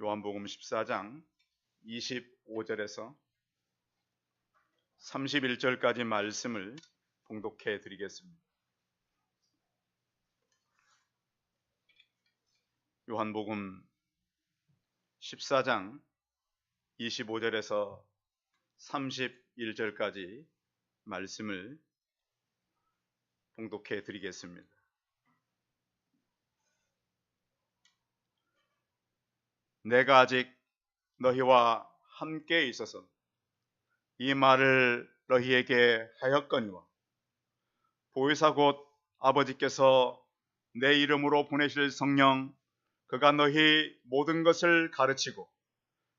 요한복음 14장 25절에서 31절까지 말씀을 봉독해 드리겠습니다. 요한복음 14장 25절에서 31절까지 말씀을 봉독해 드리겠습니다. 내가 아직 너희와 함께 있어서 이 말을 너희에게 하였거니와 보혜사 곧 아버지께서 내 이름으로 보내실 성령 그가 너희 모든 것을 가르치고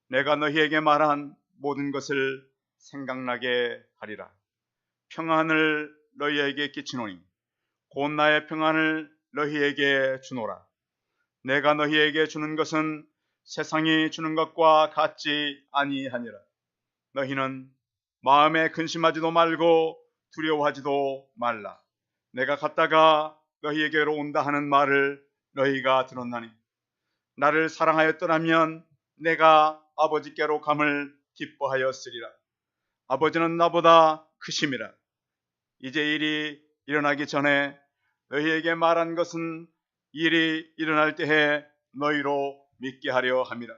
내가 너희에게 말한 모든 것을 생각나게 하리라. 평안을 너희에게 끼치노니 곧 나의 평안을 너희에게 주노라. 내가 너희에게 주는 것은 세상이 주는 것과 같지 아니하니라. 너희는 마음에 근심하지도 말고 두려워하지도 말라. 내가 갔다가 너희에게로 온다 하는 말을 너희가 들었나니 나를 사랑하였더라면 내가 아버지께로 감을 기뻐하였으리라. 아버지는 나보다 크심이라. 이제 일이 일어나기 전에 너희에게 말한 것은 일이 일어날 때에 너희로 믿게 하려 함이라.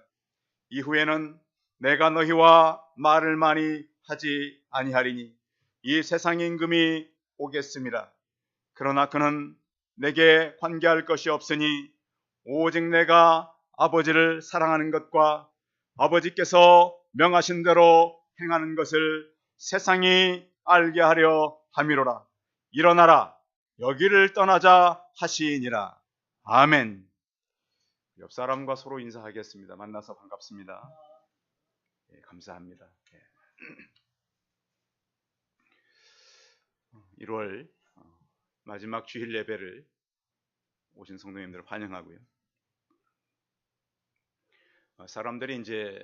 이후에는 내가 너희와 말을 많이 하지 아니하리니 이 세상의 임금이 오겠음이라. 그러나 그는 내게 관계할 것이 없으니 오직 내가 아버지를 사랑하는 것과 아버지께서 명하신 대로 행하는 것을 세상이 알게 하려 함이로라. 일어나라, 여기를 떠나자 하시니라. 아멘. 옆 사람과 서로 인사하겠습니다. 만나서 반갑습니다. 감사합니다. 1월 마지막 주일 예배를 오신 성도님들을 환영하고요. 사람들이 이제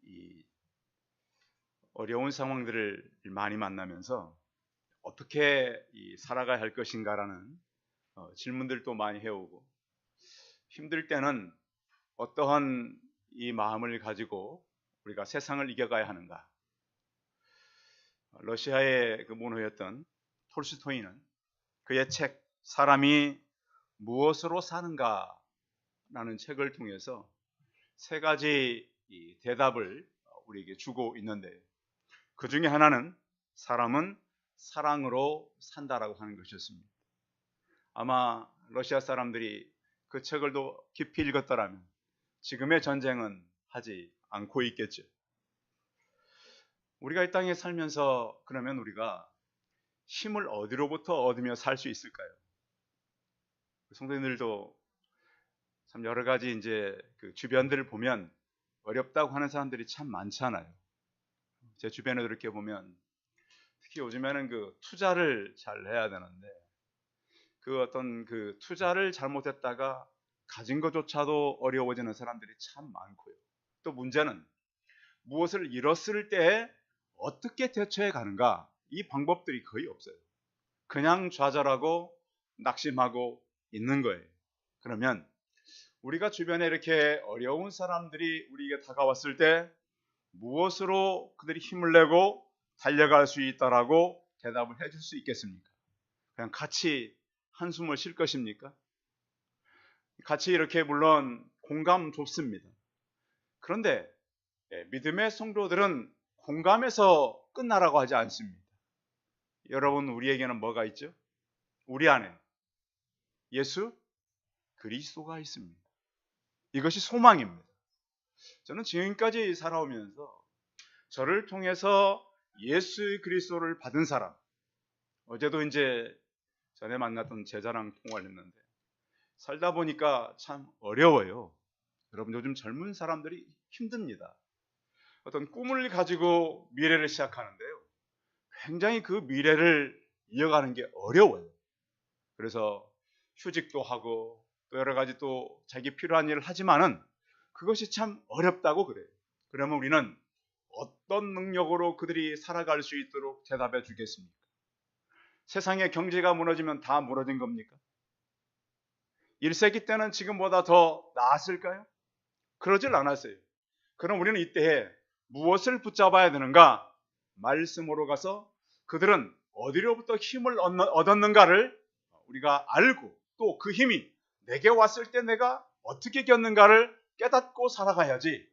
이 어려운 상황들을 많이 만나면서 어떻게 살아가야 할 것인가라는 질문들도 많이 해오고, 힘들 때는 어떠한 이 마음을 가지고 우리가 세상을 이겨가야 하는가. 러시아의 그 문호였던 톨스토이는 그의 책 사람이 무엇으로 사는가 라는 책을 통해서 세 가지 대답을 우리에게 주고 있는데, 그 중에 하나는 사람은 사랑으로 산다라고 하는 것이었습니다. 아마 러시아 사람들이 그 책을 더 깊이 읽었더라면 지금의 전쟁은 하지 않고 있겠죠. 우리가 이 땅에 살면서 그러면 우리가 힘을 어디로부터 얻으며 살 수 있을까요? 성도님들도 참 여러 가지 이제 그 주변들을 보면 어렵다고 하는 사람들이 참 많잖아요. 제 주변에 이렇게 보면 특히 요즘에는 그 투자를 잘 해야 되는데 그 어떤 그 투자를 잘못했다가 가진 것조차도 어려워지는 사람들이 참 많고요. 또 문제는 무엇을 잃었을 때 어떻게 대처해 가는가, 이 방법들이 거의 없어요. 그냥 좌절하고 낙심하고 있는 거예요. 그러면 우리가 주변에 이렇게 어려운 사람들이 우리에게 다가왔을 때 무엇으로 그들이 힘을 내고 달려갈 수 있다라고 대답을 해줄 수 있겠습니까? 그냥 같이 한숨을 쉴 것입니까? 같이 이렇게 물론 공감 좋습니다. 그런데 믿음의 성도들은 공감에서 끝나라고 하지 않습니다. 여러분, 우리에게는 뭐가 있죠? 우리 안에 예수 그리스도가 있습니다. 이것이 소망입니다. 저는 지금까지 살아오면서 저를 통해서 예수 그리스도를 받은 사람, 어제도 이제 전에 만났던 제자랑 통화를 했는데 살다 보니까 참 어려워요. 여러분, 요즘 젊은 사람들이 힘듭니다. 어떤 꿈을 가지고 미래를 시작하는데요, 굉장히 그 미래를 이어가는 게 어려워요. 그래서 휴직도 하고 또 여러 가지 또 자기 필요한 일을 하지만은 그것이 참 어렵다고 그래요. 그러면 우리는 어떤 능력으로 그들이 살아갈 수 있도록 대답해 주겠습니까? 세상의 경제가 무너지면 다 무너진 겁니까? 1세기 때는 지금보다 더 나았을까요? 그러질 않았어요. 그럼 우리는 이때에 무엇을 붙잡아야 되는가? 말씀으로 가서 그들은 어디로부터 힘을 얻었는가를 우리가 알고, 또 그 힘이 내게 왔을 때 내가 어떻게 겪는가를 깨닫고 살아가야지.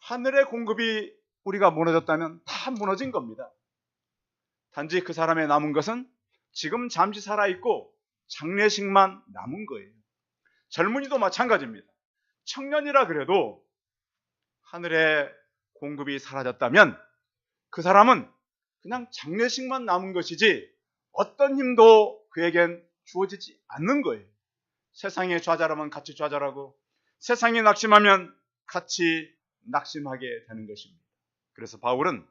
하늘의 공급이 우리가 무너졌다면 다 무너진 겁니다. 단지 그 사람의 남은 것은 지금 잠시 살아있고 장례식만 남은 거예요. 젊은이도 마찬가지입니다. 청년이라 그래도 하늘의 공급이 사라졌다면 그 사람은 그냥 장례식만 남은 것이지 어떤 힘도 그에겐 주어지지 않는 거예요. 세상에 좌절하면 같이 좌절하고 세상에 낙심하면 같이 낙심하게 되는 것입니다. 그래서 바울은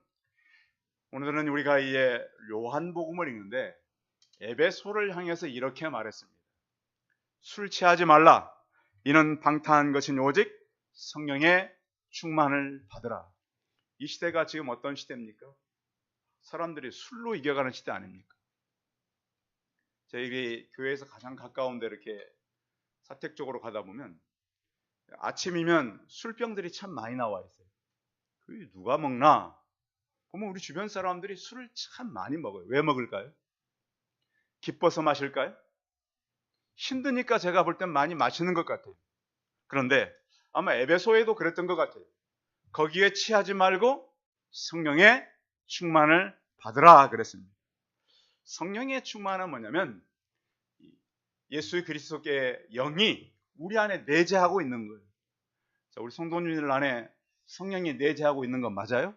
오늘은 우리가 이제 요한복음을 읽는데 에베소를 향해서 이렇게 말했습니다. 술 취하지 말라. 이는 방탕한 것이 오직 성령의 충만을 받으라. 이 시대가 지금 어떤 시대입니까? 사람들이 술로 이겨가는 시대 아닙니까? 저희 교회에서 가장 가까운 데 이렇게 사택 쪽으로 가다 보면 아침이면 술병들이 참 많이 나와 있어요. 그게 누가 먹나? 보면 우리 주변 사람들이 술을 참 많이 먹어요. 왜 먹을까요? 기뻐서 마실까요? 힘드니까 제가 볼 땐 많이 마시는 것 같아요. 그런데 아마 에베소에도 그랬던 것 같아요. 거기에 취하지 말고 성령의 충만을 받으라 그랬습니다. 성령의 충만은 뭐냐면 예수 그리스도의 영이 우리 안에 내재하고 있는 거예요. 자, 우리 성도님들 안에 성령이 내재하고 있는 건 맞아요?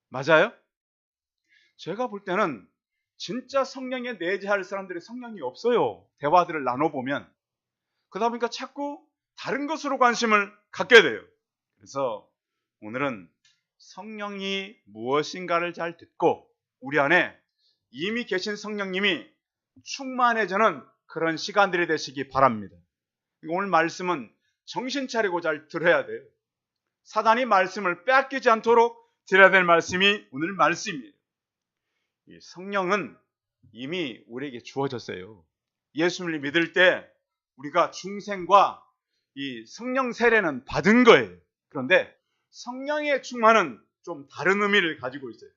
맞아요? 제가 볼 때는 진짜 성령에 내재할 사람들이 성령이 없어요. 대화들을 나눠보면. 그러다 보니까 자꾸 다른 것으로 관심을 갖게 돼요. 그래서 오늘은 성령이 무엇인가를 잘 듣고 우리 안에 이미 계신 성령님이 충만해지는 그런 시간들이 되시기 바랍니다. 오늘 말씀은 정신 차리고 잘 들어야 돼요. 사단이 말씀을 빼앗기지 않도록 들어야 될 말씀이 오늘 말씀이에요. 이 성령은 이미 우리에게 주어졌어요. 예수를 믿을 때 우리가 중생과 이 성령 세례는 받은 거예요. 그런데 성령의 충만은 좀 다른 의미를 가지고 있어요.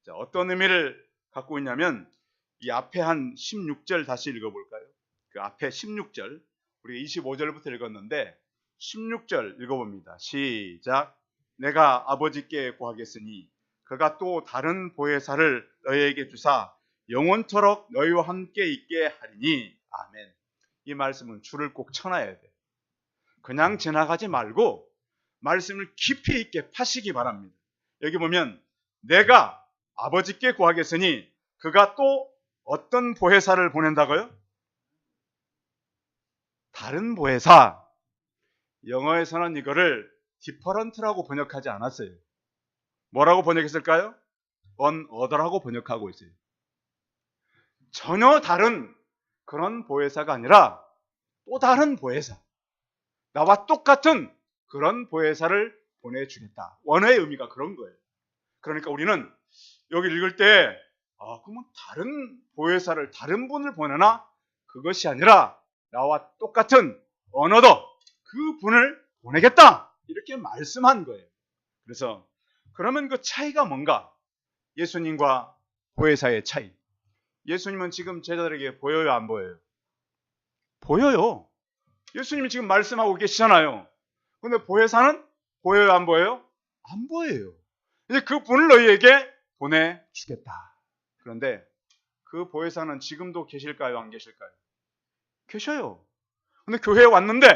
자, 어떤 의미를 갖고 있냐면 이 앞에 한 16절 다시 읽어볼까요? 그 앞에 16절 우리 25절부터 읽었는데 16절 읽어봅니다. 시작. 내가 아버지께 구하겠으니 그가 또 다른 보혜사를 너희에게 주사 영원토록 너희와 함께 있게 하리니. 아멘. 이 말씀은 줄을 꼭 쳐놔야 돼. 그냥 지나가지 말고 말씀을 깊이 있게 파시기 바랍니다. 여기 보면 내가 아버지께 구하겠으니 그가 또 어떤 보혜사를 보낸다고요? 다른 보혜사. 영어에서는 이거를 different라고 번역하지 않았어요. 뭐라고 번역했을까요? another라고 번역하고 있어요. 전혀 다른 그런 보혜사가 아니라 또 다른 보혜사. 나와 똑같은 그런 보혜사를 보내주겠다. 원어의 의미가 그런 거예요. 그러니까 우리는 여기 읽을 때 그러면 다른 보혜사를 다른 분을 보내나? 그것이 아니라 나와 똑같은 another 그 분을 보내겠다. 이렇게 말씀한 거예요. 그래서 그러면 그 차이가 뭔가? 예수님과 보혜사의 차이. 예수님은 지금 제자들에게 보여요, 안 보여요? 보여요. 예수님이 지금 말씀하고 계시잖아요. 근데 보혜사는 보여요, 안 보여요? 안 보여요. 이제 그 분을 너희에게 보내주겠다. 그런데 그 보혜사는 지금도 계실까요, 안 계실까요? 계셔요. 근데 교회에 왔는데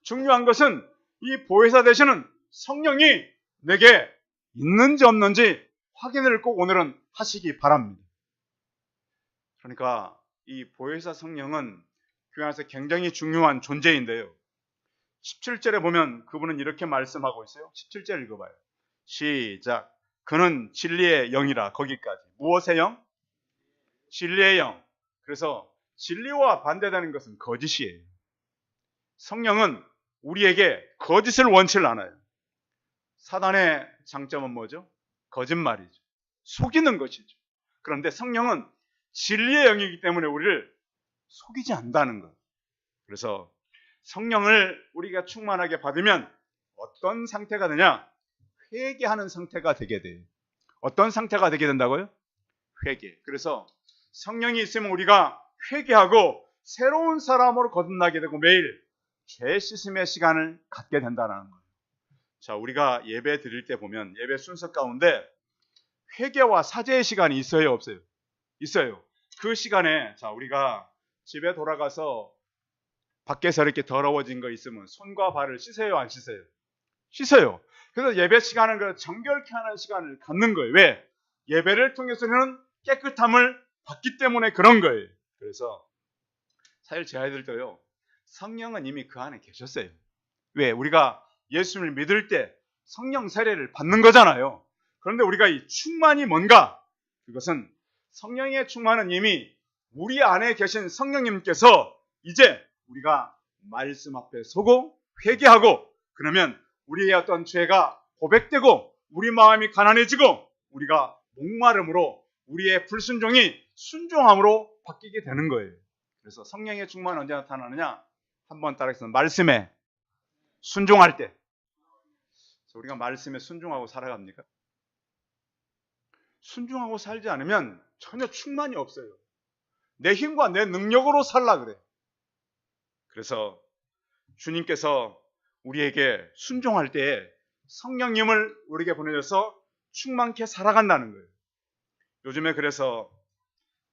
중요한 것은 이 보혜사 되시는 성령이 내게 있는지 없는지 확인을 꼭 오늘은 하시기 바랍니다. 그러니까 이 보혜사 성령은 교회 안에서 굉장히 중요한 존재인데요. 17절에 보면 그분은 이렇게 말씀하고 있어요. 17절 읽어봐요. 시작. 그는 진리의 영이라. 거기까지. 무엇의 영? 진리의 영. 그래서 진리와 반대되는 것은 거짓이에요. 성령은 우리에게 거짓을 원치를 않아요. 사단의 장점은 뭐죠? 거짓말이죠. 속이는 것이죠. 그런데 성령은 진리의 영이기 때문에 우리를 속이지 않는다는 것. 그래서 성령을 우리가 충만하게 받으면 어떤 상태가 되냐? 회개하는 상태가 되게 돼요. 어떤 상태가 되게 된다고요? 회개. 그래서 성령이 있으면 우리가 회개하고 새로운 사람으로 거듭나게 되고 매일 죄 씻음의 시간을 갖게 된다는 거예요. 자, 우리가 예배 드릴 때 보면 예배 순서 가운데 회개와 사죄의 시간이 있어요, 없어요? 있어요. 그 시간에 자, 우리가 집에 돌아가서 밖에서 이렇게 더러워진 거 있으면 손과 발을 씻어요, 안 씻어요? 씻어요. 그래서 예배 시간을 정결케 하는 시간을 갖는 거예요. 왜? 예배를 통해서는 깨끗함을 받기 때문에 그런 거예요. 그래서 사실 제 아이들도요, 성령은 이미 그 안에 계셨어요. 왜? 우리가 예수를 믿을 때 성령 세례를 받는 거잖아요. 그런데 우리가 이 충만이 뭔가? 그것은 성령의 충만은 이미 우리 안에 계신 성령님께서 이제 우리가 말씀 앞에 서고 회개하고 그러면 우리의 어떤 죄가 고백되고 우리 마음이 가난해지고 우리가 목마름으로 우리의 불순종이 순종함으로 바뀌게 되는 거예요. 그래서 성령의 충만은 언제 나타나느냐? 한번 따라해서 말씀에 순종할 때. 우리가 말씀에 순종하고 살아갑니까? 순종하고 살지 않으면 전혀 충만이 없어요. 내 힘과 내 능력으로 살라 그래. 그래서 주님께서 우리에게 순종할 때에 성령님을 우리에게 보내셔서 충만케 살아간다는 거예요. 요즘에 그래서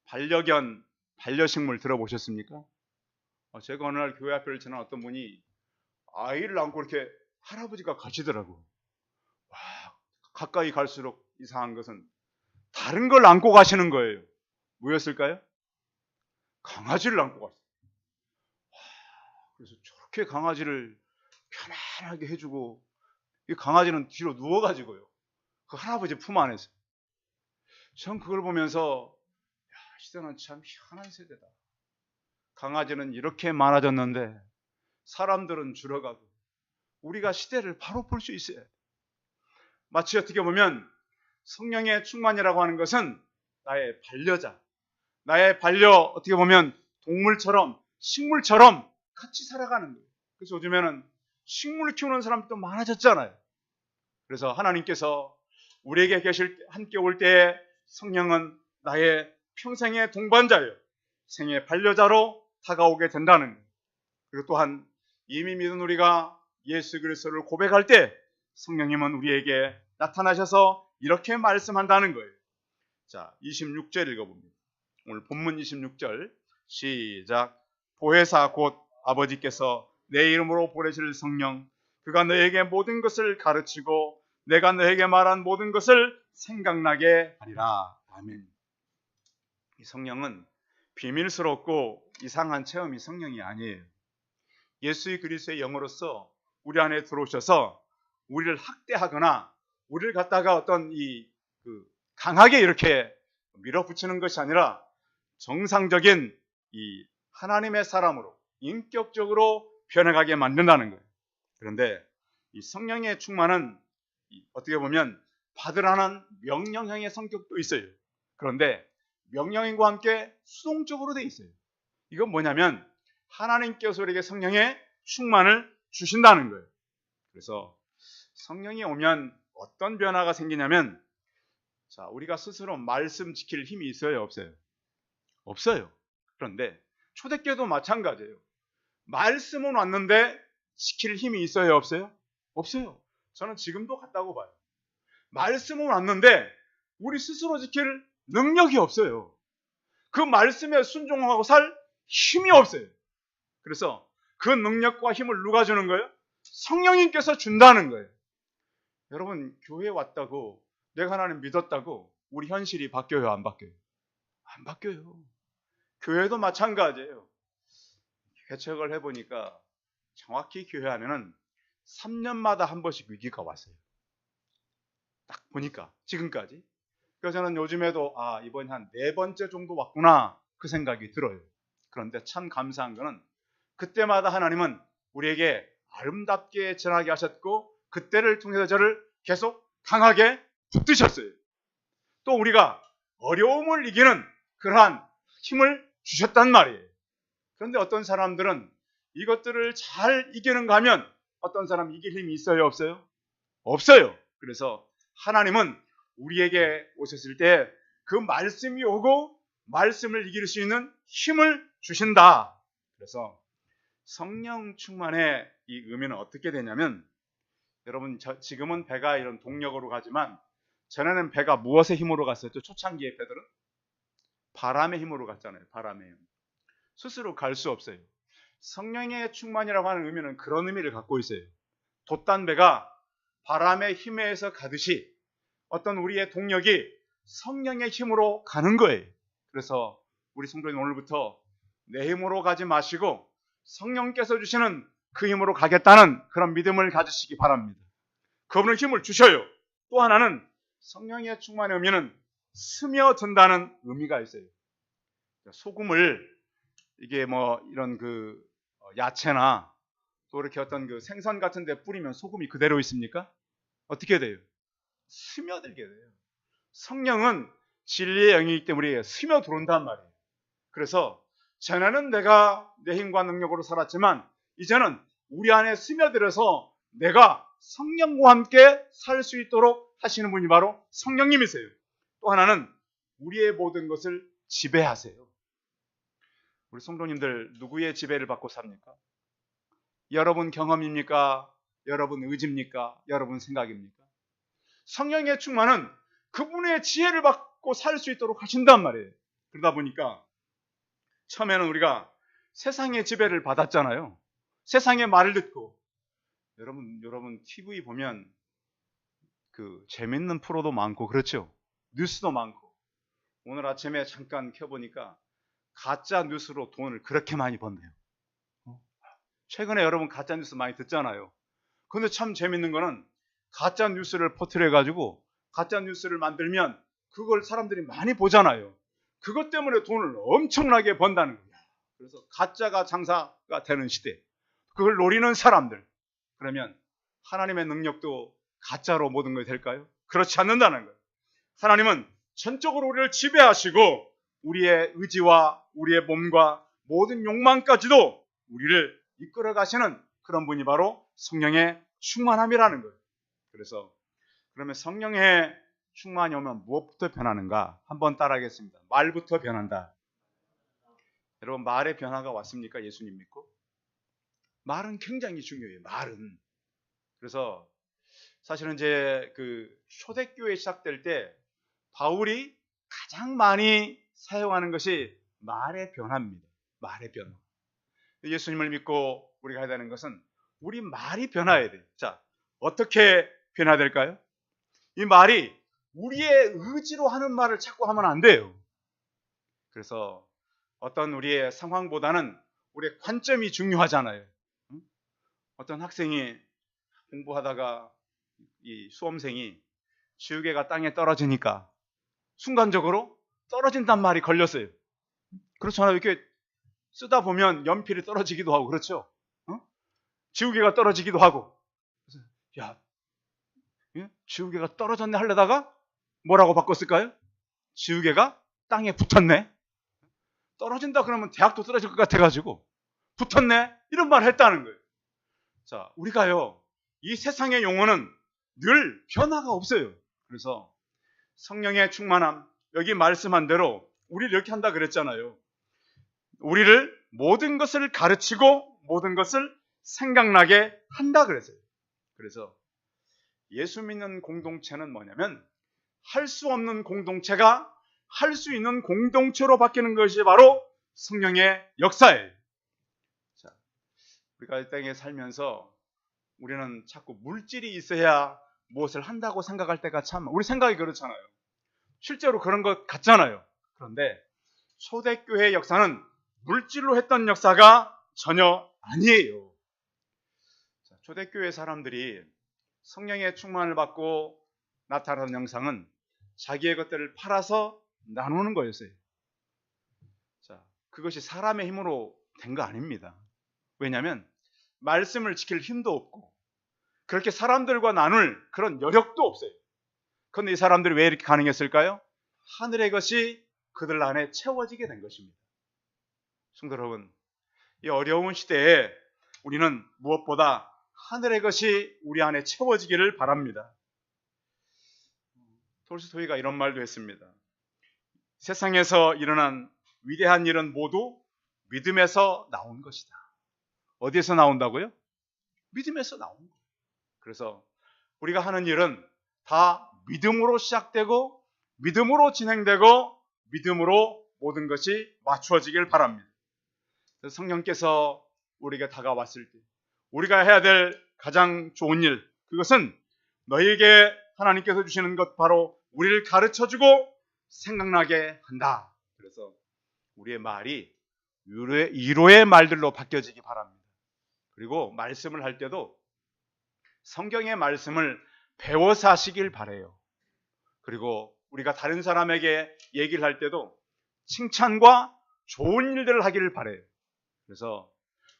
반려견, 반려식물 들어보셨습니까? 제가 어느 날 교회 앞을 지난 어떤 분이 아이를 안고 이렇게 할아버지가 가시더라고. 와, 가까이 갈수록 이상한 것은 다른 걸 안고 가시는 거예요. 뭐였을까요? 강아지를 안고 갔어요. 그래서 저렇게 강아지를 편안하게 해주고 이 강아지는 뒤로 누워가지고요. 그 할아버지 품 안에서. 전 그걸 보면서 야, 시대는 참 희한한 세대다. 강아지는 이렇게 많아졌는데 사람들은 줄어가고 우리가 시대를 바로 볼 수 있어요. 마치 어떻게 보면 성령의 충만이라고 하는 것은 나의 반려자, 나의 어떻게 보면 동물처럼 식물처럼 같이 살아가는 거예요. 그래서 요즘에는 식물 키우는 사람도 많아졌잖아요. 그래서 하나님께서 우리에게 함께 올 때에 성령은 나의 평생의 동반자예요. 생의 반려자로 다가오게 된다는 거예요. 그리고 또한 이미 믿은 우리가 예수 그리스도를 고백할 때 성령님은 우리에게 나타나셔서 이렇게 말씀한다는 거예요. 자, 26절 읽어봅니다. 오늘 본문 26절 시작. 보혜사 곧 아버지께서 내 이름으로 보내실 성령 그가 너에게 모든 것을 가르치고 내가 너에게 말한 모든 것을 생각나게 하리라. 아멘. 이 성령은 비밀스럽고 이상한 체험이 성령이 아니에요. 예수 그리스도의 영으로서 우리 안에 들어오셔서 우리를 학대하거나 우리를 갖다가 어떤 강하게 이렇게 밀어붙이는 것이 아니라 정상적인 이 하나님의 사람으로 인격적으로 변해가게 만든다는 거예요. 그런데 이 성령의 충만은 어떻게 보면 받으라는 명령형의 성격도 있어요. 그런데 명령인과 함께 수동적으로 돼 있어요. 이건 뭐냐면 하나님께서 우리에게 성령의 충만을 주신다는 거예요. 그래서 성령이 오면 어떤 변화가 생기냐면 자, 우리가 스스로 말씀 지킬 힘이 있어요, 없어요? 없어요. 그런데 초대교회도 마찬가지예요. 말씀은 왔는데 지킬 힘이 있어요, 없어요? 없어요. 저는 지금도 같다고 봐요. 말씀은 왔는데 우리 스스로 지킬 능력이 없어요. 그 말씀에 순종하고 살 힘이 없어요. 그래서 그 능력과 힘을 누가 주는 거예요? 성령님께서 준다는 거예요. 여러분, 교회에 왔다고 내가 하나님 믿었다고 우리 현실이 바뀌어요, 안 바뀌어요? 안 바뀌어요. 교회도 마찬가지예요. 개척을 해보니까 정확히 교회 안에는 3년마다 한 번씩 위기가 왔어요. 딱 보니까 지금까지. 그래서 저는 요즘에도 이번이 한 4번째 정도 왔구나 그 생각이 들어요. 그런데 참 감사한 거는 그때마다 하나님은 우리에게 아름답게 전하게 하셨고 그때를 통해서 저를 계속 강하게 붙드셨어요. 또 우리가 어려움을 이기는 그러한 힘을 주셨단 말이에요. 그런데 어떤 사람들은 이것들을 잘 이기는가 하면 어떤 사람 이길 힘이 있어요, 없어요? 없어요. 그래서 하나님은 우리에게 오셨을 때 그 말씀이 오고 말씀을 이길 수 있는 힘을 주신다. 그래서 성령 충만의 이 의미는 어떻게 되냐면, 여러분 지금은 배가 이런 동력으로 가지만 전에는 배가 무엇의 힘으로 갔었죠? 초창기의 배들은 바람의 힘으로 갔잖아요. 바람의 힘. 스스로 갈 수 없어요. 성령의 충만이라고 하는 의미는 그런 의미를 갖고 있어요. 돛단 배가 바람의 힘에 의해서 가듯이 어떤 우리의 동력이 성령의 힘으로 가는 거예요. 그래서 우리 성도님 오늘부터 내 힘으로 가지 마시고 성령께서 주시는 그 힘으로 가겠다는 그런 믿음을 가지시기 바랍니다. 그분은 힘을 주셔요. 또 하나는 성령의 충만의 의미는 스며든다는 의미가 있어요. 소금을 이게 뭐 이런 그 야채나 또 이렇게 어떤 그 생선 같은 데 뿌리면 소금이 그대로 있습니까? 어떻게 돼요? 스며들게 돼요. 성령은 진리의 영이기 때문에 스며 들어온단 말이에요. 그래서 전에는 내가 내 힘과 능력으로 살았지만 이제는 우리 안에 스며들어서 내가 성령과 함께 살 수 있도록 하시는 분이 바로 성령님이세요. 또 하나는 우리의 모든 것을 지배하세요. 우리 성도님들 누구의 지배를 받고 삽니까? 여러분 경험입니까? 여러분 의지입니까? 여러분 생각입니까? 성령의 충만은 그분의 지혜를 받고 살 수 있도록 하신단 말이에요. 그러다 보니까 처음에는 우리가 세상의 지배를 받았잖아요. 세상의 말을 듣고 여러분 TV 보면 그 재밌는 프로도 많고 그렇죠. 뉴스도 많고 오늘 아침에 잠깐 켜보니까 가짜 뉴스로 돈을 그렇게 많이 번대요. 최근에 여러분 가짜 뉴스 많이 듣잖아요. 근데 참 재밌는 거는 가짜 뉴스를 퍼뜨려 가지고 가짜 뉴스를 만들면 그걸 사람들이 많이 보잖아요. 그것 때문에 돈을 엄청나게 번다는 거야. 그래서 가짜가 장사가 되는 시대. 그걸 노리는 사람들. 그러면 하나님의 능력도 가짜로 모든 것이 될까요? 그렇지 않는다는 거예요. 하나님은 전적으로 우리를 지배하시고 우리의 의지와 우리의 몸과 모든 욕망까지도 우리를 이끌어 가시는 그런 분이 바로 성령의 충만함이라는 거예요. 그래서 그러면 성령의 충만이 오면 무엇부터 변하는가? 한번 따라하겠습니다. 말부터 변한다. 여러분 말의 변화가 왔습니까? 예수님 믿고? 말은 굉장히 중요해요. 말은. 그래서 사실은 이제 그 초대교회 시작될 때 바울이 가장 많이 사용하는 것이 말의 변화입니다. 말의 변화. 예수님을 믿고 우리가 해야 되는 것은 우리 말이 변화해야 돼요. 자, 어떻게 변화될까요? 이 말이 우리의 의지로 하는 말을 자꾸 하면 안 돼요. 그래서 어떤 우리의 상황보다는 우리의 관점이 중요하잖아요. 어떤 학생이 공부하다가 이 수험생이 지우개가 땅에 떨어지니까 순간적으로 떨어진단 말이 걸렸어요. 그렇잖아요. 이렇게 쓰다 보면 연필이 떨어지기도 하고 그렇죠. 지우개가 떨어지기도 하고. 그래서 야, 지우개가 떨어졌네 하려다가 뭐라고 바꿨을까요? 지우개가 땅에 붙었네. 떨어진다 그러면 대학도 떨어질 것 같아가지고 붙었네 이런 말을 했다는 거예요. 자, 우리가요 이 세상의 용어는 늘 변화가 없어요. 그래서 성령의 충만함, 여기 말씀한 대로 우리를 이렇게 한다 그랬잖아요. 우리를 모든 것을 가르치고 모든 것을 생각나게 한다 그랬어요. 그래서 예수 믿는 공동체는 뭐냐면 할 수 없는 공동체가 할 수 있는 공동체로 바뀌는 것이 바로 성령의 역사예요. 자, 우리가 이 땅에 살면서 우리는 자꾸 물질이 있어야 무엇을 한다고 생각할 때가 참 우리 생각이 그렇잖아요. 실제로 그런 것 같잖아요. 그런데 초대교회 역사는 물질로 했던 역사가 전혀 아니에요. 자, 초대교회 사람들이 성령의 충만을 받고 나타나는 영상은 자기의 것들을 팔아서 나누는 거였어요. 자, 그것이 사람의 힘으로 된 거 아닙니다. 왜냐하면 말씀을 지킬 힘도 없고 그렇게 사람들과 나눌 그런 여력도 없어요. 그런데 이 사람들이 왜 이렇게 가능했을까요? 하늘의 것이 그들 안에 채워지게 된 것입니다. 성도 여러분, 이 어려운 시대에 우리는 무엇보다 하늘의 것이 우리 안에 채워지기를 바랍니다. 톨스토이가 이런 말도 했습니다. 세상에서 일어난 위대한 일은 모두 믿음에서 나온 것이다. 어디에서 나온다고요? 믿음에서 나온 거예요. 그래서 우리가 하는 일은 다 믿음으로 시작되고 믿음으로 진행되고 믿음으로 모든 것이 맞추어지길 바랍니다. 그래서 성령께서 우리에게 다가왔을 때 우리가 해야 될 가장 좋은 일, 그것은 너희에게 하나님께서 주시는 것 바로 우리를 가르쳐주고 생각나게 한다. 그래서 우리의 말이 위로의 말들로 바뀌어지기 바랍니다. 그리고 말씀을 할 때도 성경의 말씀을 배워서 하시길 바라요. 그리고 우리가 다른 사람에게 얘기를 할 때도 칭찬과 좋은 일들을 하기를 바라요. 그래서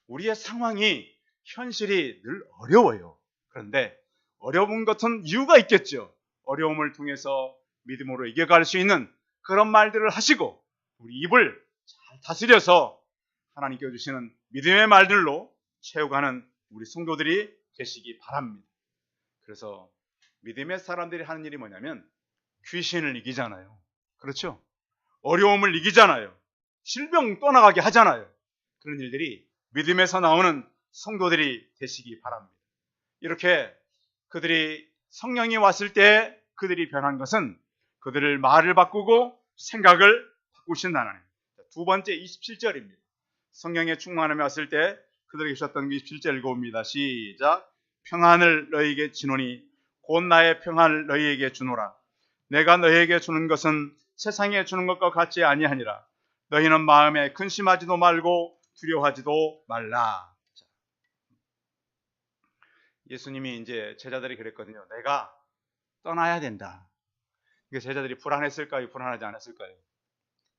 우리의 상황이 현실이 늘 어려워요. 그런데 어려운 것은 이유가 있겠죠. 어려움을 통해서 믿음으로 이겨갈 수 있는 그런 말들을 하시고 우리 입을 잘 다스려서 하나님께 주시는 믿음의 말들로 채워가는 우리 성도들이 되시기 바랍니다. 그래서 믿음의 사람들이 하는 일이 뭐냐면 귀신을 이기잖아요. 그렇죠? 어려움을 이기잖아요. 질병 떠나가게 하잖아요. 그런 일들이 믿음에서 나오는 성도들이 되시기 바랍니다. 이렇게 그들이 성령이 왔을 때 그들이 변한 것은 그들을 말을 바꾸고 생각을 바꾸신 하나님. 두 번째 27절입니다. 성령의 충만함이 왔을 때 그들에게 주셨던 27절 읽어봅니다. 시작. 평안을 너희에게 주노니 곧 나의 평안을 너희에게 주노라. 내가 너희에게 주는 것은 세상에 주는 것과 같지 아니하니라. 너희는 마음에 근심하지도 말고 두려워하지도 말라. 예수님이 이제 제자들이 그랬거든요. 내가 떠나야 된다. 이게 제자들이 불안했을까요? 불안하지 않았을까요?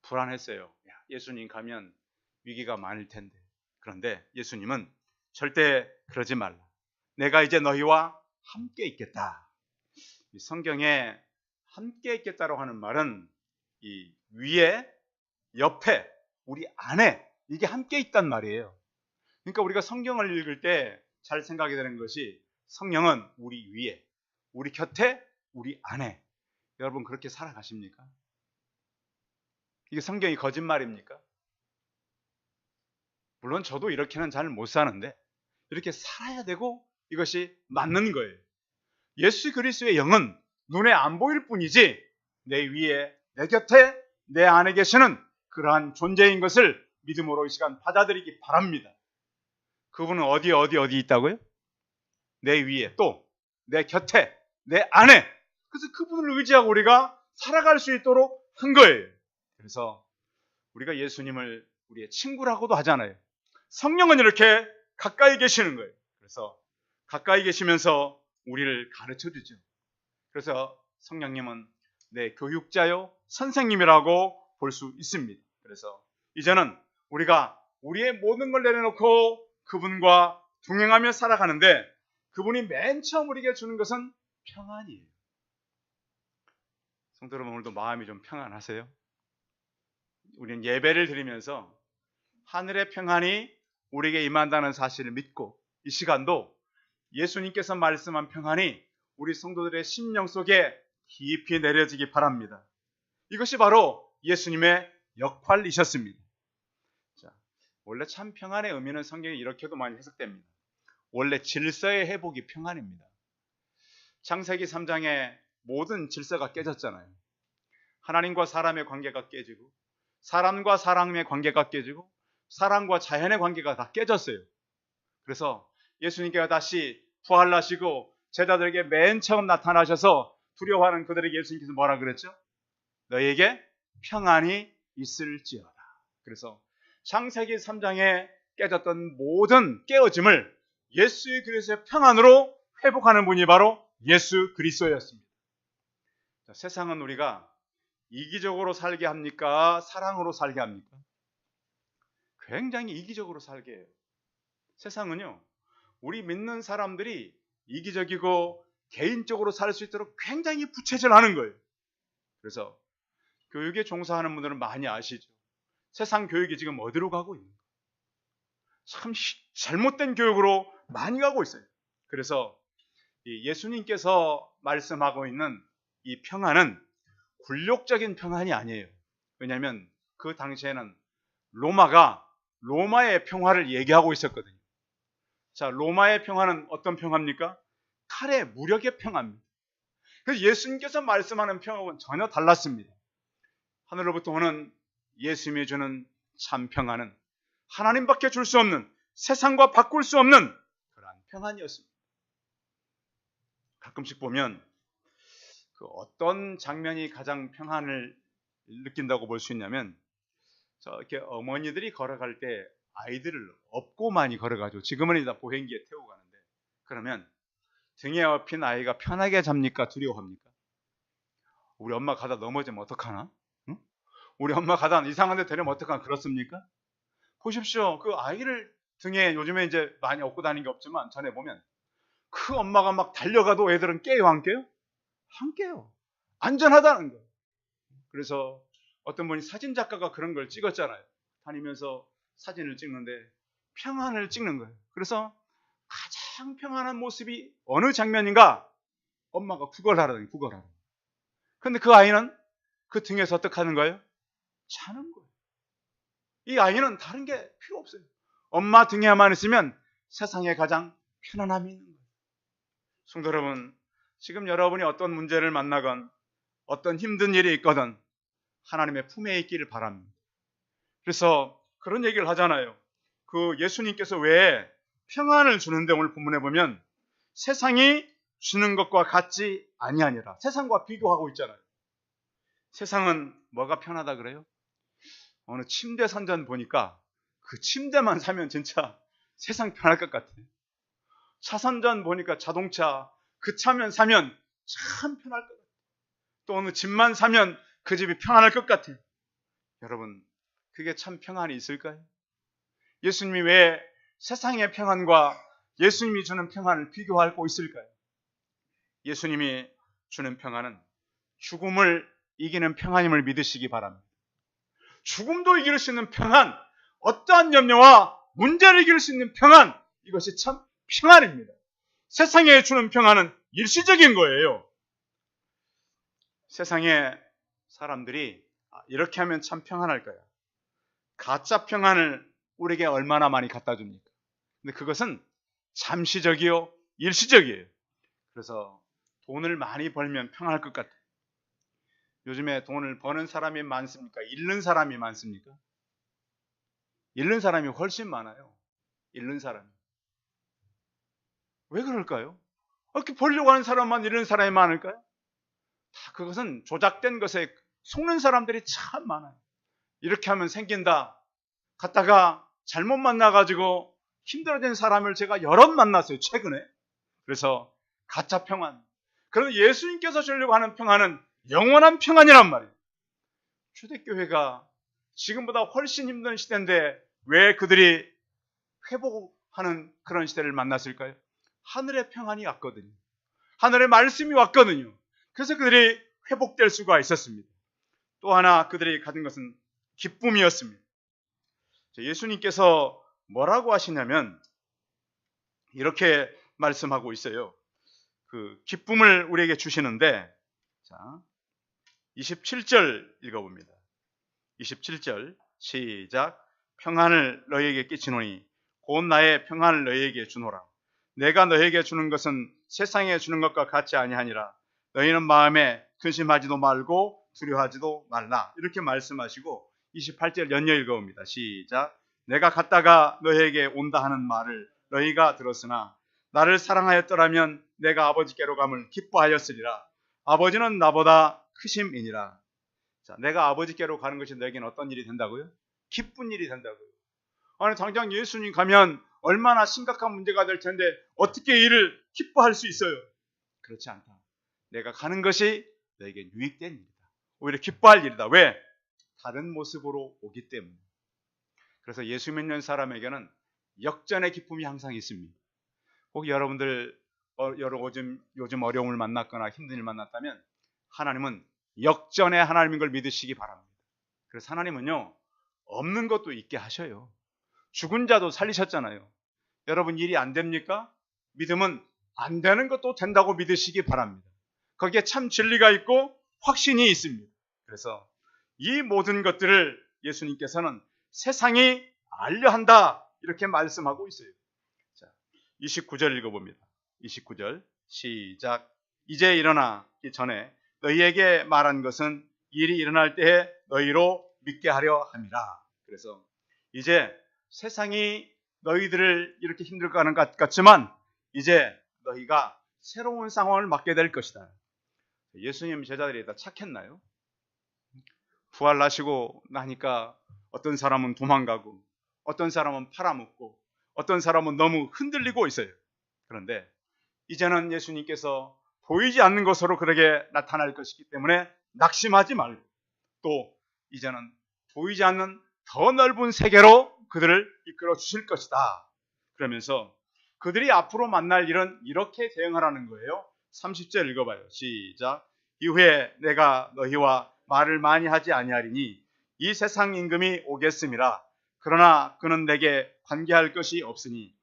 불안했어요. 예수님 가면 위기가 많을 텐데. 그런데 예수님은 절대 그러지 말라. 내가 이제 너희와 함께 있겠다. 이 성경에 함께 있겠다라고 하는 말은 이 위에, 옆에, 우리 안에 이게 함께 있단 말이에요. 그러니까 우리가 성경을 읽을 때 잘 생각이 되는 것이 성령은 우리 위에, 우리 곁에, 우리 안에. 여러분 그렇게 살아가십니까? 이게 성경이 거짓말입니까? 물론 저도 이렇게는 잘 못 사는데 이렇게 살아야 되고 이것이 맞는 거예요. 예수 그리스도의 영은 눈에 안 보일 뿐이지 내 위에, 내 곁에, 내 안에 계시는 그러한 존재인 것을 믿음으로 이 시간 받아들이기 바랍니다. 그분은 어디 있다고요? 내 위에, 또 내 곁에, 내 안에. 그래서 그분을 의지하고 우리가 살아갈 수 있도록 한 거예요. 그래서 우리가 예수님을 우리의 친구라고도 하잖아요. 성령은 이렇게 가까이 계시는 거예요. 그래서 가까이 계시면서 우리를 가르쳐 주죠. 그래서 성령님은 내 교육자요, 선생님이라고 볼 수 있습니다. 그래서 이제는 우리가 우리의 모든 걸 내려놓고 그분과 동행하며 살아가는데 그분이 맨 처음 우리에게 주는 것은 평안이에요. 성도 여러분, 오늘도 마음이 좀 평안하세요? 우리는 예배를 드리면서 하늘의 평안이 우리에게 임한다는 사실을 믿고 이 시간도 예수님께서 말씀한 평안이 우리 성도들의 심령 속에 깊이 내려지기 바랍니다. 이것이 바로 예수님의 역할이셨습니다. 자, 원래 참 평안의 의미는 성경에 이렇게도 많이 해석됩니다. 원래 질서의 회복이 평안입니다. 창세기 3장에 모든 질서가 깨졌잖아요. 하나님과 사람의 관계가 깨지고 사람과 사람의 관계가 깨지고 사람과 자연의 관계가 다 깨졌어요. 그래서 예수님께서 다시 부활하시고 제자들에게 맨 처음 나타나셔서 두려워하는 그들에게 예수님께서 뭐라 그랬죠? 너희에게 평안이 있을지어다. 그래서 창세기 3장에 깨졌던 모든 깨어짐을 예수 그리스도의 평안으로 회복하는 분이 바로 예수 그리스도였습니다. 자, 세상은 우리가 이기적으로 살게 합니까? 사랑으로 살게 합니까? 굉장히 이기적으로 살게 해요. 세상은요, 우리 믿는 사람들이 이기적이고 개인적으로 살 수 있도록 굉장히 부채질하는 거예요. 그래서 교육에 종사하는 분들은 많이 아시죠? 세상 교육이 지금 어디로 가고 있는가? 참 잘못된 교육으로 많이 가고 있어요. 그래서 이 예수님께서 말씀하고 있는 이 평안은 굴욕적인 평안이 아니에요. 왜냐하면 그 당시에는 로마의 평화를 얘기하고 있었거든요. 자, 로마의 평화는 어떤 평화입니까? 칼의 무력의 평화입니다. 그래서 예수님께서 말씀하는 평화는 전혀 달랐습니다. 하늘로부터 오는 예수님이 주는 참 평안은 하나님밖에 줄 수 없는, 세상과 바꿀 수 없는 그러한 평안이었습니다. 가끔씩 보면 그 어떤 장면이 가장 평안을 느낀다고 볼 수 있냐면, 이렇게 어머니들이 걸어갈 때 아이들을 업고 많이 걸어가죠. 지금은 다 보행기에 태우고 가는데, 그러면 등에 업힌 아이가 편하게 잡니까? 두려워합니까? 우리 엄마 가다 넘어지면 어떡하나? 응? 우리 엄마 가다 이상한 데 데려면 어떡하나? 그렇습니까? 보십시오. 그 아이를 등에 요즘에 이제 많이 업고 다니는 게 없지만 전에 보면 그 엄마가 막 달려가도 애들은 깨요, 안 깨요? 안 깨요. 안전하다는 거. 그래서 어떤 분이 사진 작가가 그런 걸 찍었잖아요. 다니면서 사진을 찍는데 평안을 찍는 거예요. 그래서 가장 평안한 모습이 어느 장면인가? 엄마가 구걸하라는 구걸하라. 근데 그 아이는 그 등에서 어떻게 하는 거예요? 자는 거예요. 이 아이는 다른 게 필요 없어요. 엄마 등에만 있으면 세상에 가장 편안함이 있는 거예요. 성도 여러분, 지금 여러분이 어떤 문제를 만나건 어떤 힘든 일이 있거든 하나님의 품에 있기를 바랍니다. 그래서 그런 얘기를 하잖아요. 그 예수님께서 왜 평안을 주는데 오늘 본문에 보면 세상이 주는 것과 같지 아니하니라. 세상과 비교하고 있잖아요. 세상은 뭐가 편하다 그래요? 어느 침대 선전 보니까 그 침대만 사면 진짜 세상 편할 것 같아요. 차 선전 보니까 자동차 그 차면 사면 참 편할 것 같아요. 또 어느 집만 사면 그 집이 평안할 것 같아요. 여러분, 그게 참 평안이 있을까요? 예수님이 왜 세상의 평안과 예수님이 주는 평안을 비교하고 있을까요? 예수님이 주는 평안은 죽음을 이기는 평안임을 믿으시기 바랍니다. 죽음도 이길 수 있는 평안, 어떠한 염려와 문제를 이길 수 있는 평안, 이것이 참 평안입니다. 세상에 주는 평안은 일시적인 거예요. 세상에 사람들이 이렇게 하면 참 평안할 거야. 가짜 평안을 우리에게 얼마나 많이 갖다 줍니까? 근데 그것은 잠시적이요, 일시적이에요. 그래서 돈을 많이 벌면 평안할 것 같아요. 요즘에 돈을 버는 사람이 많습니까? 잃는 사람이 많습니까? 잃는 사람이 훨씬 많아요. 잃는 사람이. 왜 그럴까요? 이렇게 벌려고 하는 사람만 잃는 사람이 많을까요? 다 그것은 조작된 것에 속는 사람들이 참 많아요. 이렇게 하면 생긴다. 갔다가 잘못 만나가지고 힘들어진 사람을 제가 여럿 만났어요, 최근에. 그래서 가짜 평안. 그런데 예수님께서 주려고 하는 평안은 영원한 평안이란 말이에요. 초대교회가 지금보다 훨씬 힘든 시대인데 왜 그들이 회복하는 그런 시대를 만났을까요? 하늘의 평안이 왔거든요. 하늘의 말씀이 왔거든요. 그래서 그들이 회복될 수가 있었습니다. 또 하나 그들이 가진 것은 기쁨이었습니다. 예수님께서 뭐라고 하시냐면 이렇게 말씀하고 있어요. 그 기쁨을 우리에게 주시는데, 자, 27절 읽어봅니다. 27절 시작. 평안을 너희에게 끼치노니 곧 나의 평안을 너희에게 주노라. 내가 너희에게 주는 것은 세상에 주는 것과 같지 아니하니라. 너희는 마음에 근심하지도 말고 두려워하지도 말라. 이렇게 말씀하시고 28절 연이어 읽어봅니다. 시작. 내가 갔다가 너희에게 온다 하는 말을 너희가 들었으나 나를 사랑하였더라면 내가 아버지께로 감을 기뻐하였으리라. 아버지는 나보다 크심이니라. 자, 내가 아버지께로 가는 것이 너에게는 어떤 일이 된다고요? 기쁜 일이 된다고요. 아니, 당장 예수님 가면 얼마나 심각한 문제가 될 텐데 어떻게 이를 기뻐할 수 있어요? 그렇지 않다. 내가 가는 것이 너에게 유익된 일이다. 오히려 기뻐할 일이다. 왜? 다른 모습으로 오기 때문에. 그래서 예수 믿는 사람에게는 역전의 기쁨이 항상 있습니다. 혹 여러분들 요즘 어려움을 만났거나 힘든 일 만났다면 하나님은 역전의 하나님인 걸 믿으시기 바랍니다. 그래서 하나님은요, 없는 것도 있게 하셔요. 죽은 자도 살리셨잖아요. 여러분 일이 안 됩니까? 믿음은 안 되는 것도 된다고 믿으시기 바랍니다. 거기에 참 진리가 있고 확신이 있습니다. 그래서 이 모든 것들을 예수님께서는 세상이 알려 한다 이렇게 말씀하고 있어요. 자, 29절 읽어봅니다. 29절 시작. 이제 일어나기 전에 너희에게 말한 것은 일이 일어날 때에 너희로 믿게 하려 함이라. 그래서 이제 세상이 너희들을 이렇게 힘들게 하는 것 같지만 이제 너희가 새로운 상황을 맞게 될 것이다. 예수님 제자들이 다 착했나요? 부활하시고 나니까 어떤 사람은 도망가고 어떤 사람은 팔아먹고 어떤 사람은 너무 흔들리고 있어요. 그런데 이제는 예수님께서 보이지 않는 것으로 그렇게 나타날 것이기 때문에 낙심하지 말고 또 이제는 보이지 않는 더 넓은 세계로 그들을 이끌어 주실 것이다. 그러면서 그들이 앞으로 만날 일은 이렇게 대응하라는 거예요. 30절 읽어봐요. 시작. 이후에 내가 너희와 말을 많이 하지 아니하리니 이 세상 임금이 오겠음이라. 그러나 그는 내게 관계할 것이 없으니.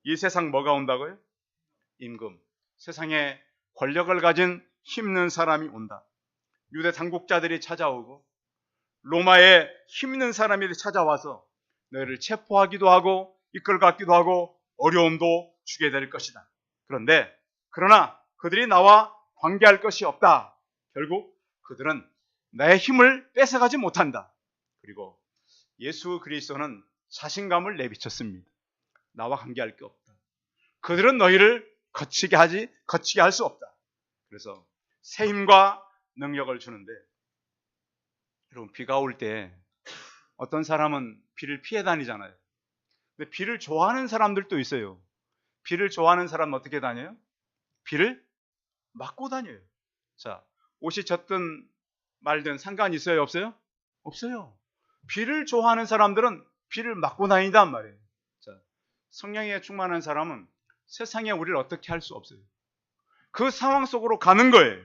이 세상 뭐가 온다고요? 임금. 세상에 권력을 가진 힘있는 사람이 온다. 유대 당국자들이 찾아오고 로마의 힘있는 사람이 찾아와서 너희를 체포하기도 하고 이끌어가기도 하고 어려움도 주게 될 것이다. 그러나 그들이 나와 관계할 것이 없다. 결국 그들은 나의 힘을 뺏어가지 못한다. 그리고 예수 그리스도는 자신감을 내비쳤습니다. 나와 관계할 게 없다. 그들은 너희를 거치게 할 수 없다. 그래서 새 힘과 능력을 주는데 여러분 비가 올 때 어떤 사람은 비를 피해 다니잖아요. 근데 비를 좋아하는 사람들도 있어요. 비를 좋아하는 사람은 어떻게 다녀요? 비를 맞고 다녀요. 자, 옷이 젖든 말든 상관이 있어요? 없어요? 없어요. 비를 좋아하는 사람들은 비를 맞고 다닌단 말이에요. 자, 성령에 충만한 사람은 세상에 우리를 어떻게 할 수 없어요. 그 상황 속으로 가는 거예요.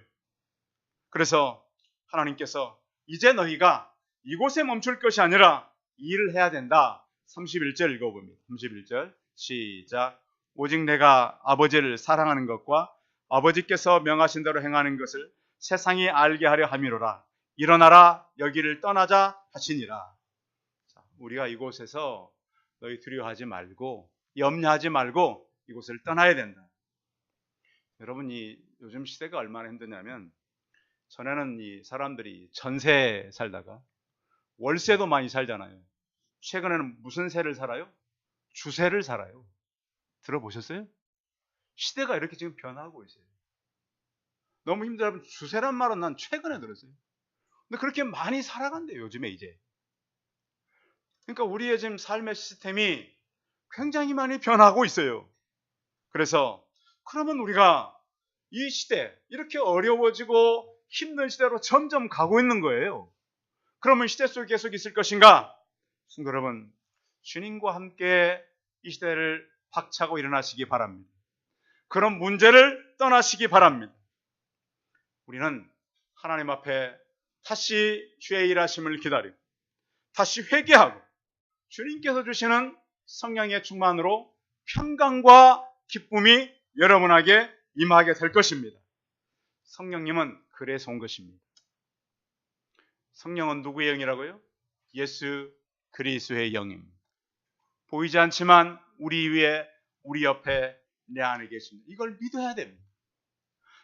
그래서 하나님께서 이제 너희가 이곳에 멈출 것이 아니라 이 일을 해야 된다. 31절 읽어봅니다. 31절 시작. 오직 내가 아버지를 사랑하는 것과 아버지께서 명하신 대로 행하는 것을 세상이 알게 하려 함이로라. 일어나라 여기를 떠나자 하시니라. 자, 우리가 이곳에서 너희 두려워하지 말고 염려하지 말고 이곳을 떠나야 된다. 여러분 이 요즘 시대가 얼마나 힘드냐면 전에는 이 사람들이 전세 살다가 월세도 많이 살잖아요. 최근에는 무슨 세를 살아요? 주세를 살아요. 들어보셨어요? 시대가 이렇게 지금 변하고 있어요. 너무 힘들면 주세란 말은 난 최근에 들었어요. 근데 그렇게 많이 살아간대요, 요즘에 이제. 그러니까 우리의 지금 삶의 시스템이 굉장히 많이 변하고 있어요. 그래서 그러면 우리가 이 시대, 이렇게 어려워지고 힘든 시대로 점점 가고 있는 거예요. 그러면 시대 속에 계속 있을 것인가? 성도 여러분, 주님과 함께 이 시대를 박차고 일어나시기 바랍니다. 그런 문제를 떠나시기 바랍니다. 우리는 하나님 앞에 다시 주의 일하심을 기다리고 다시 회개하고 주님께서 주시는 성령의 충만으로 평강과 기쁨이 여러분에게 임하게 될 것입니다. 성령님은 그래서 온 것입니다. 성령은 누구의 영이라고요? 예수 그리스도의 영입니다. 보이지 않지만 우리 위에 우리 옆에 내 안에 계십니다. 이걸 믿어야 됩니다.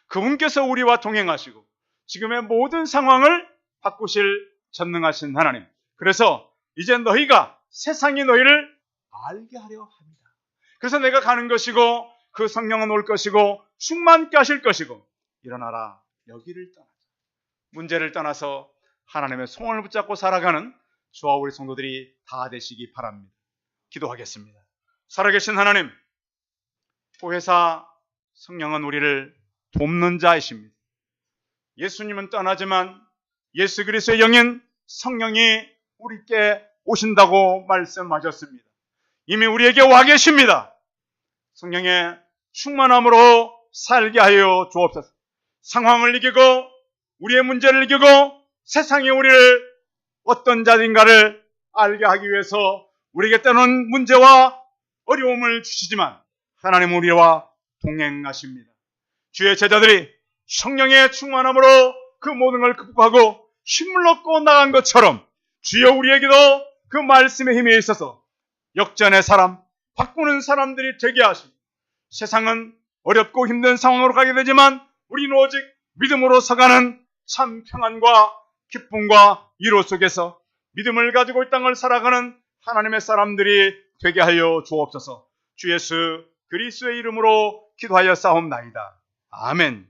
그분께서 우리와 동행하시고 지금의 모든 상황을 바꾸실 전능하신 하나님. 그래서 이제 너희가 세상이 너희를 알게 하려 합니다. 그래서 내가 가는 것이고 그 성령은 올 것이고 충만케 하실 것이고 일어나라 여기를 떠나자. 문제를 떠나서 하나님의 손을 붙잡고 살아가는 저와 우리 성도들이 다 되시기 바랍니다. 기도하겠습니다. 살아계신 하나님, 보혜사 성령은 우리를 돕는 자이십니다. 예수님은 떠나지만 예수 그리스도의 영인 성령이 우리께 오신다고 말씀하셨습니다. 이미 우리에게 와 계십니다. 성령의 충만함으로 살게 하여 주옵소서. 상황을 이기고 우리의 문제를 이기고 세상에 우리를 어떤 자인가를 알게 하기 위해서 우리에게 때는 문제와 어려움을 주시지만 하나님은 우리와 동행하십니다. 주의 제자들이 성령의 충만함으로 그 모든 걸 극복하고 힘을 얻고 나간 것처럼 주여 우리에게도 그 말씀의 힘에 있어서 역전의 사람, 바꾸는 사람들이 되게 하시고 세상은 어렵고 힘든 상황으로 가게 되지만 우리는 오직 믿음으로 서가는 참 평안과 기쁨과 위로 속에서 믿음을 가지고 이 땅을 살아가는 하나님의 사람들이 되게 하여 주옵소서. 주 예수 그리스도의 이름으로 기도하여 싸움나이다. 아멘.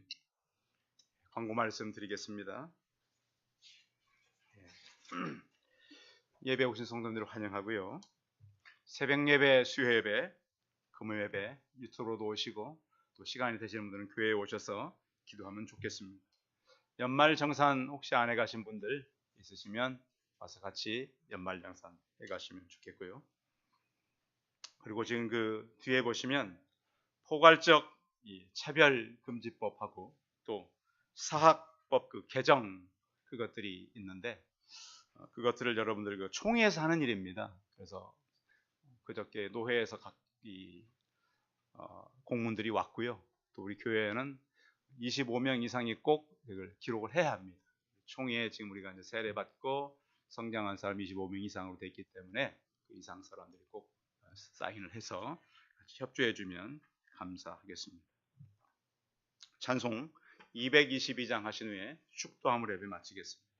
광고 말씀 드리겠습니다. 예배 오신 성도님들 환영하고요. 새벽 예배, 수요 예배, 금요 예배 유튜브로도 오시고 또 시간이 되시는 분들은 교회에 오셔서 기도하면 좋겠습니다. 연말 정산 혹시 안 해가신 분들 있으시면 와서 같이 연말 정산 해가시면 좋겠고요. 그리고 지금 그 뒤에 보시면 포괄적 차별금지법하고 또 사학법 그 개정 그것들이 있는데 그것들을 여러분들 그 총회에서 하는 일입니다. 그래서 그저께 노회에서 각 공문들이 왔고요. 또 우리 교회에는 25명 이상이 꼭 이걸 기록을 해야 합니다. 총회에 지금 우리가 이제 세례받고 성장한 사람 25명 이상으로 되어 있기 때문에 그 이상 사람들이 꼭 사인을 해서 같이 협조해 주면 감사하겠습니다. 찬송 222장 하신 후에 축도함을 예배 마치겠습니다.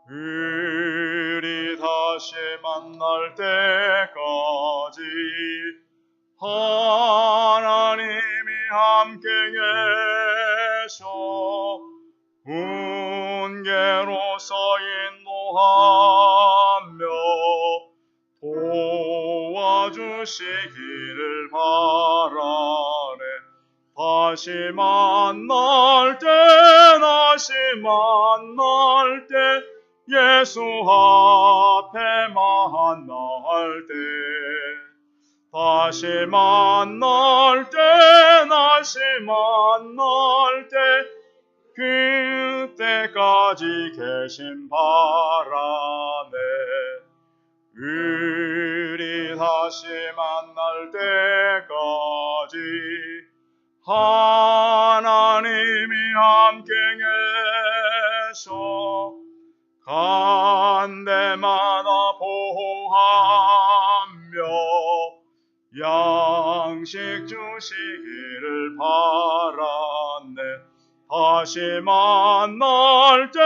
우리 다시 만날 때까지 하나님이 함께 계셔 훈계로서 인도하며 도와주시기를 바라네. 다시 만날 때 예수 앞에 만날 때 다시 만날 때 그때까지 계신 바라네. 우리 다시 만날 때까지 하나님이 함께 계셔 간 데마다 보호하며 양식 주시기를 바라네. 다시 만날 때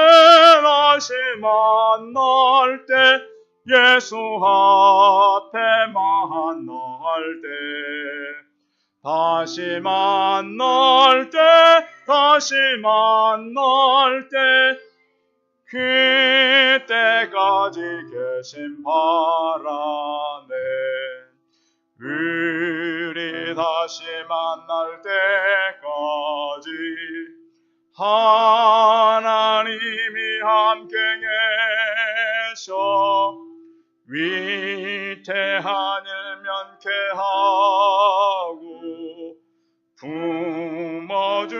예수 앞에 만날 때 다시 만날 때 그때까지 계신 바라네. 우리 다시 만날 때까지 하나님이 함께 계셔 위태한 일 면케하고 품어주시기를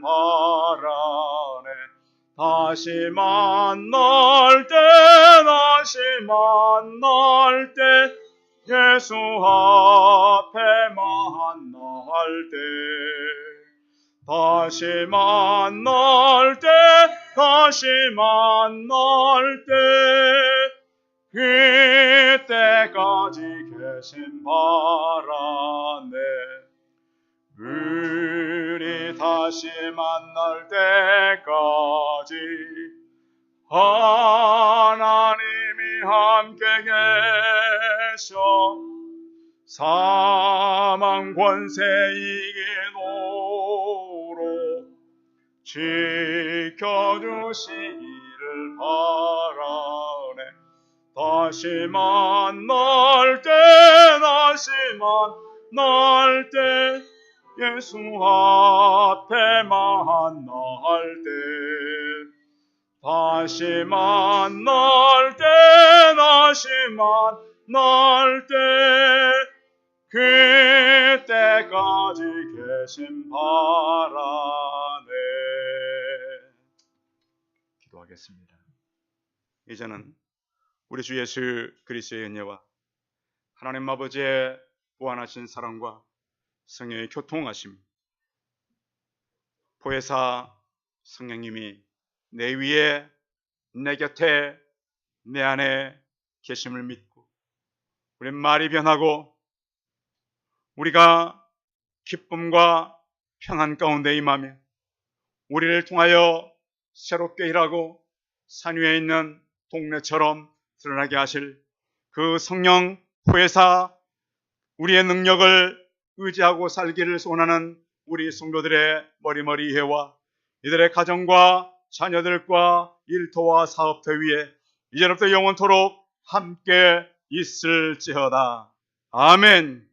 바라네. 다시 만날 때 예수 앞에 만날 때 다시 만날 때 그때까지 계신 바라네. 우리 다시 만날 때까지 하나님이 함께 계셔 사망 권세 이기도록 지켜주시기를 바라네. 다시 만날 때 예수 앞에 만날 때 다시 만날 때 그때까지 계심 바라네. 기도하겠습니다. 이제는 우리 주 예수 그리스도의 은혜와 하나님 아버지의 무한하신 사랑과 성령의 교통하심, 보혜사 성령님이 내 위에, 내 곁에, 내 안에 계심을 믿고 우리 말이 변하고 우리가 기쁨과 평안 가운데 임하며 우리를 통하여 새롭게 일하고 산 위에 있는 동네처럼 드러나게 하실 그 성령 보혜사, 우리의 능력을 의지하고 살기를 소원하는 우리 성도들의 머리머리해와 이들의 가정과 자녀들과 일터와 사업터 위에 이제부터 영원토록 함께 있을지어다. 아멘.